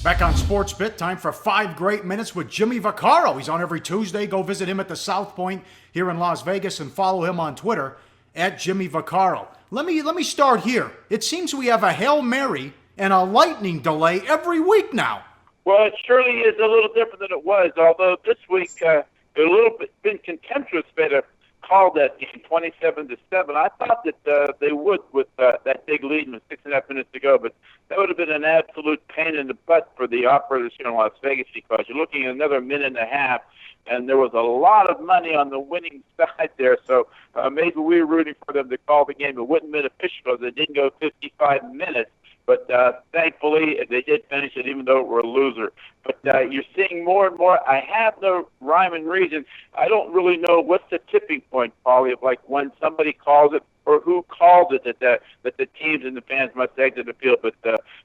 Back on Sports Bit, time for 5 great minutes with Jimmy Vaccaro. He's on every Tuesday. Go visit him at the South Point here in Las Vegas and follow him on Twitter at Jimmy Vaccaro. Let me start here. It seems we have a Hail Mary and a lightning delay every week now. Well, it surely is a little different than it was, although this week a little bit been contemptuous better called that game 27-7. I thought that they would with that big lead with 6.5 minutes to go, but that would have been an absolute pain in the butt for the operators here in Las Vegas because you're looking at another minute and a half, and there was a lot of money on the winning side there. So maybe we were rooting for them to call the game. It wouldn't have been official because it didn't go 55 minutes. But thankfully, they did finish it, even though we're a loser. But you're seeing more and more. I have no rhyme and reason. I don't really know what's the tipping point, Paulie, of like when somebody calls it or who calls it that the teams and the fans must exit the field. But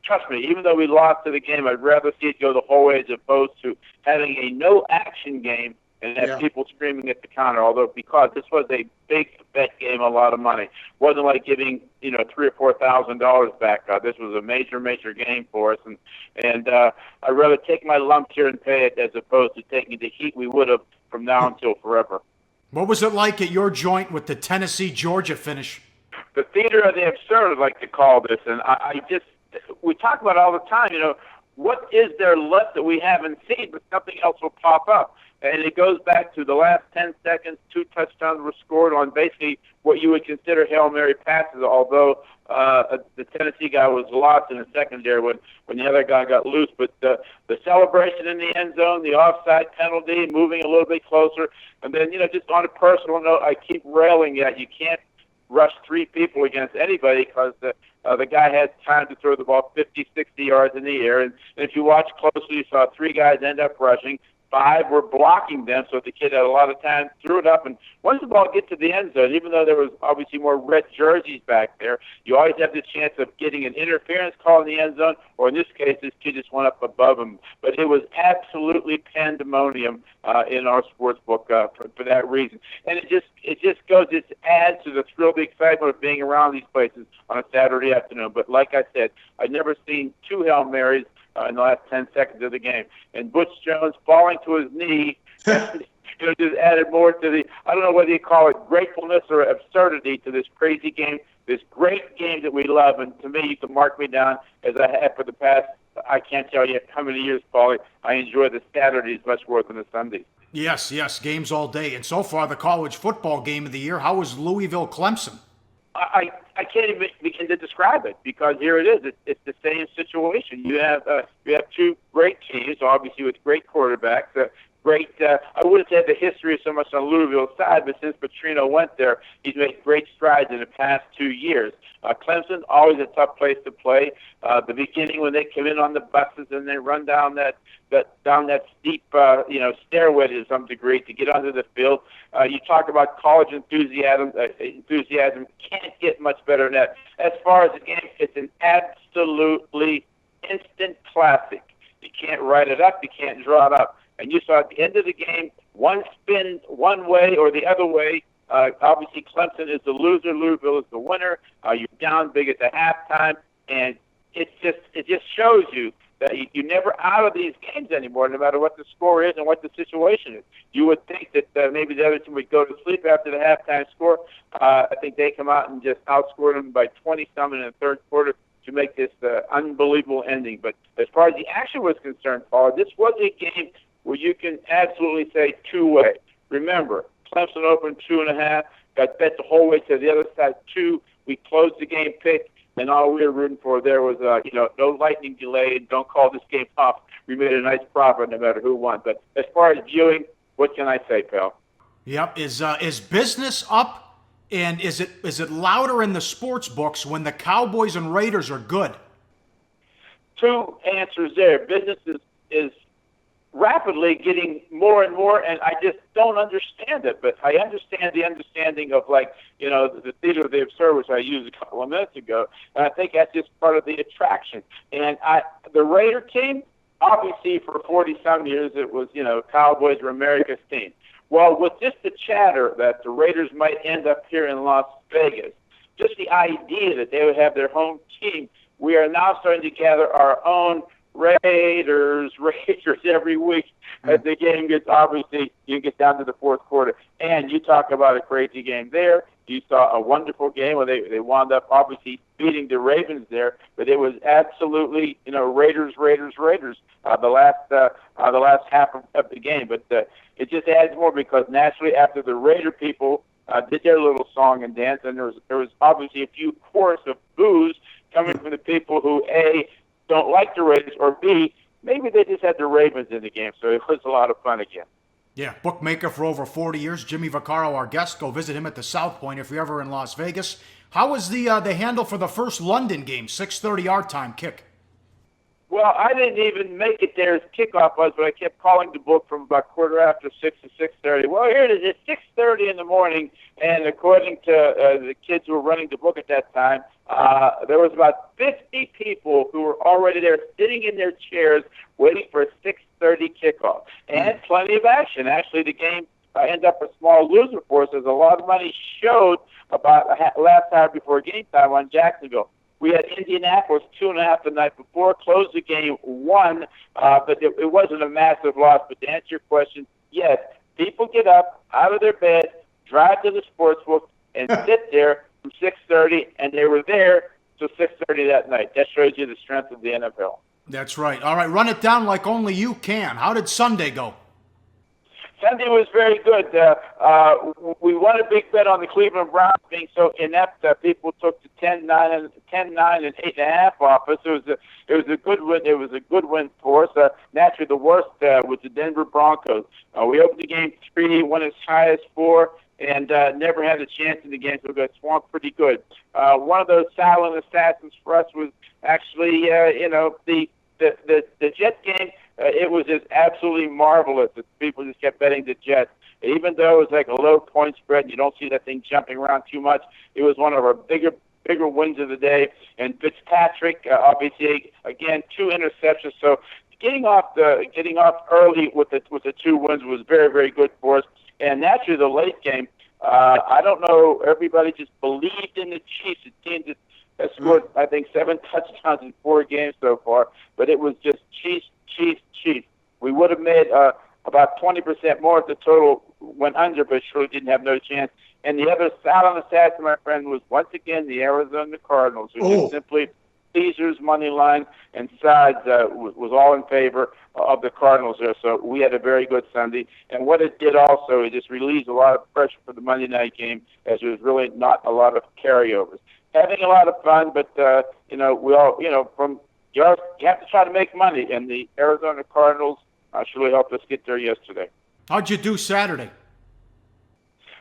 trust me, even though we lost to the game, I'd rather see it go the whole way as opposed to having a no-action game and have people screaming at the counter. Although because this was a big bet game, a lot of money. Wasn't like giving $3,000 or $4,000 back. This was a major game for us, and I'd rather take my lump here and pay it as opposed to taking the heat we would have from now until forever. What was it like at your joint with the Tennessee-Georgia finish? The theater of the absurd, I'd like to call this, and we talk about it all the time. What is there left that we haven't seen, but something else will pop up. And it goes back to the last 10 seconds, 2 touchdowns were scored on basically what you would consider Hail Mary passes, although the Tennessee guy was lost in the secondary when the other guy got loose. But the celebration in the end zone, the offside penalty, moving a little bit closer, and then, just on a personal note, I keep railing at you can't rush 3 people against anybody because the guy had time to throw the ball 50, 60 yards in the air. And if you watch closely, you saw 3 guys end up rushing. 5 were blocking them, so the kid had a lot of time, threw it up, and once the ball gets to the end zone, even though there was obviously more red jerseys back there, you always have the chance of getting an interference call in the end zone, or in this case, this kid just went up above him. But it was absolutely pandemonium in our sports book for that reason. And it just adds to the thrill, the excitement of being around these places on a Saturday afternoon. But like I said, I've never seen 2 Hail Marys in the last 10 seconds of the game. And Butch Jones falling to his knee just added more to the, I don't know whether you call it gratefulness or absurdity to this crazy game, this great game that we love. And to me, you can mark me down as I have for the past, I can't tell you how many years, Paulie. I enjoy the Saturdays much more than the Sundays. Yes, games all day. And so far, the college football game of the year, how was Louisville Clemson? I can't even begin to describe it because here it is. It's the same situation. You have 2 great teams, obviously with great quarterbacks. I wouldn't say the history is so much on Louisville's side, but since Petrino went there, he's made great strides in the past 2 years. Clemson, always a tough place to play. The beginning when they come in on the buses and they run down that steep stairway to some degree to get onto the field. You talk about college enthusiasm can't get much better than that. As far as the game, it's an absolutely instant classic. You can't write it up, you can't draw it up. And you saw at the end of the game, one spin one way or the other way. Obviously, Clemson is the loser. Louisville is the winner. You're down big at the halftime, and it just shows you that you're never out of these games anymore, no matter what the score is and what the situation is. You would think that maybe the other team would go to sleep after the halftime score. I think they come out and just outscored them by 20-something in the third quarter to make this unbelievable ending. But as far as the action was concerned, Paul, this was a game where you can absolutely say 2-way. Remember, Clemson opened 2.5, got bet the whole way to the other side 2. We closed the game pick, and all we were rooting for there was, no lightning delay. Don't call this game off. We made a nice profit no matter who won. But as far as viewing, what can I say, pal? Yep. Is business up, and is it louder in the sports books when the Cowboys and Raiders are good? 2 answers there. Business is rapidly getting more and more, and I just don't understand it. But I understand the understanding of, the theater of the absurd, which I used a couple of minutes ago, and I think that's just part of the attraction. And the Raider team, obviously for 40-some years, it was, Cowboys were America's team. Well, with just the chatter that the Raiders might end up here in Las Vegas, just the idea that they would have their home team, we are now starting to gather our own Raiders every week as the game gets, obviously, you get down to the fourth quarter. And you talk about a crazy game there. You saw a wonderful game where they wound up obviously beating the Ravens there, but it was absolutely, Raiders. The last half of the game, but it just adds more because naturally after the Raider people did their little song and dance, and there was obviously a few chorus of boos coming from the people who A, don't like the Raiders, or B, maybe they just had the Ravens in the game, so it was a lot of fun again. Yeah, bookmaker for over 40 years, Jimmy Vaccaro, our guest. Go visit him at the South Point if you're ever in Las Vegas. How was the handle for the first London game, 6:30 our time kick? Well, I didn't even make it there as kickoff was, but I kept calling the book from about 6:15 to 6:30. Well, here it is. It's 6:30 in the morning, and according to the kids who were running the book at that time, there was about 50 people who were already there sitting in their chairs waiting for a 6:30 kickoff, and plenty of action. Actually, the game ended up a small loser for us as a lot of money showed about last hour before game time on Jacksonville. We had Indianapolis 2.5 the night before, closed the game 1, but it wasn't a massive loss. But to answer your question, yes, people get up out of their bed, drive to the sportsbook, and sit there from 6:30, and they were there till 6:30 that night. That shows you the strength of the NFL. That's right. All right, run it down like only you can. How did Sunday go? Sunday was very good. We won a big bet on the Cleveland Browns being so inept that people took the 10-9 and 8.5 off us. It was a good win. It was a good win for us. Naturally, the worst was the Denver Broncos. We opened the game 3, won as high as 4, and never had a chance in the game, so we got swamped pretty good. One of those silent assassins for us was actually, the Jet game. It was just absolutely marvelous that people just kept betting the Jets. Even though it was like a low point spread, and you don't see that thing jumping around too much, it was one of our bigger wins of the day. And Fitzpatrick, obviously, again, 2 interceptions. So getting off early with the 2 wins was very, very good for us. And naturally, the late game, I don't know, everybody just believed in the Chiefs. It seemed that has scored, I think, 7 touchdowns in 4 games so far, but it was just Chiefs. We would have made about 20% more if the total went under, but surely didn't have no chance. And the other silent assassin, my friend, was once again the Arizona Cardinals, which is simply Caesars money line and sides was all in favor of the Cardinals there. So we had a very good Sunday. And what it did also, it just relieved a lot of pressure for the Monday night game, as there was really not a lot of carryovers. Having a lot of fun, but we all, you have to try to make money, and the Arizona Cardinals surely helped us get there yesterday. How'd you do Saturday?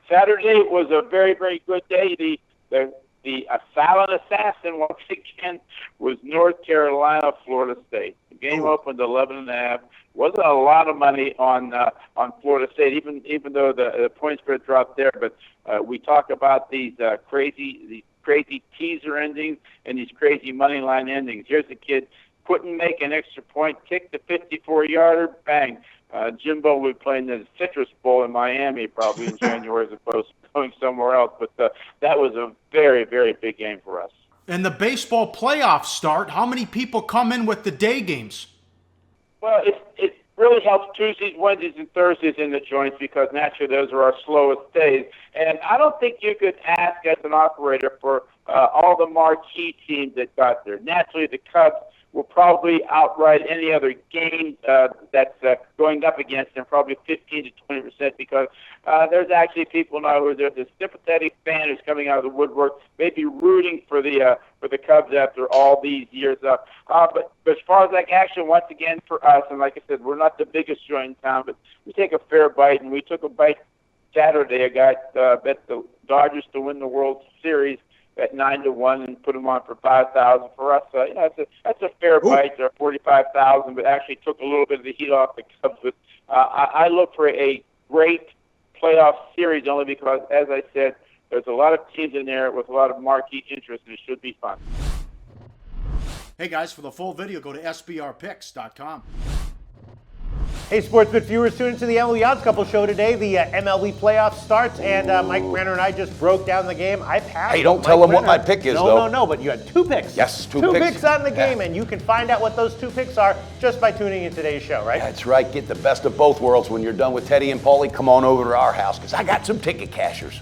Saturday was a very, very good day. The silent assassin, once again, was North Carolina, Florida State. The game opened 11.5. Wasn't a lot of money on Florida State, even though the point spread dropped there. But we talk about these crazy teaser endings and these crazy money line endings. Here's a kid couldn't make an extra point, kicked the 54-yarder, bang. Jimbo will be playing the Citrus Bowl in Miami probably in January as opposed to going somewhere else. But that was a very, very big game for us. And the baseball playoffs start. How many people come in with the day games? Well, it really helps Tuesdays, Wednesdays, and Thursdays in the joints because naturally those are our slowest days. And I don't think you could ask as an operator for all the marquee teams that got there. Naturally, the Cubs will probably outright any other game that's going up against them, probably 15 to 20%, because there's actually people now who are there. This sympathetic fan who's coming out of the woodwork, maybe rooting for the Cubs after all these years. But as far as like action, once again for us, and like I said, we're not the biggest joint in town, but we take a fair bite, and we took a bite Saturday. A guy bet the Dodgers to win the World Series at 9-1 and put them on for $5,000 for us. That's a fair bite. They're $45,000, but actually took a little bit of the heat off the Cubs. But I look for a great playoff series only because, as I said, there's a lot of teams in there with a lot of marquee interest, and it should be fun. Hey guys, for the full video, go to sbrpicks.com. Hey, Sportsbet viewers, tune into the MLB Odds Couple show today. The MLB playoffs starts, and Mike Brenner and I just broke down the game. I passed. Hey, don't tell them what my pick is, though. No, but you had 2 picks. Yes, two Two picks. picks on the game, and you can find out what those 2 picks are just by tuning in today's show, right? That's right. Get the best of both worlds. When you're done with Teddy and Paulie, come on over to our house, because I got some ticket cashers.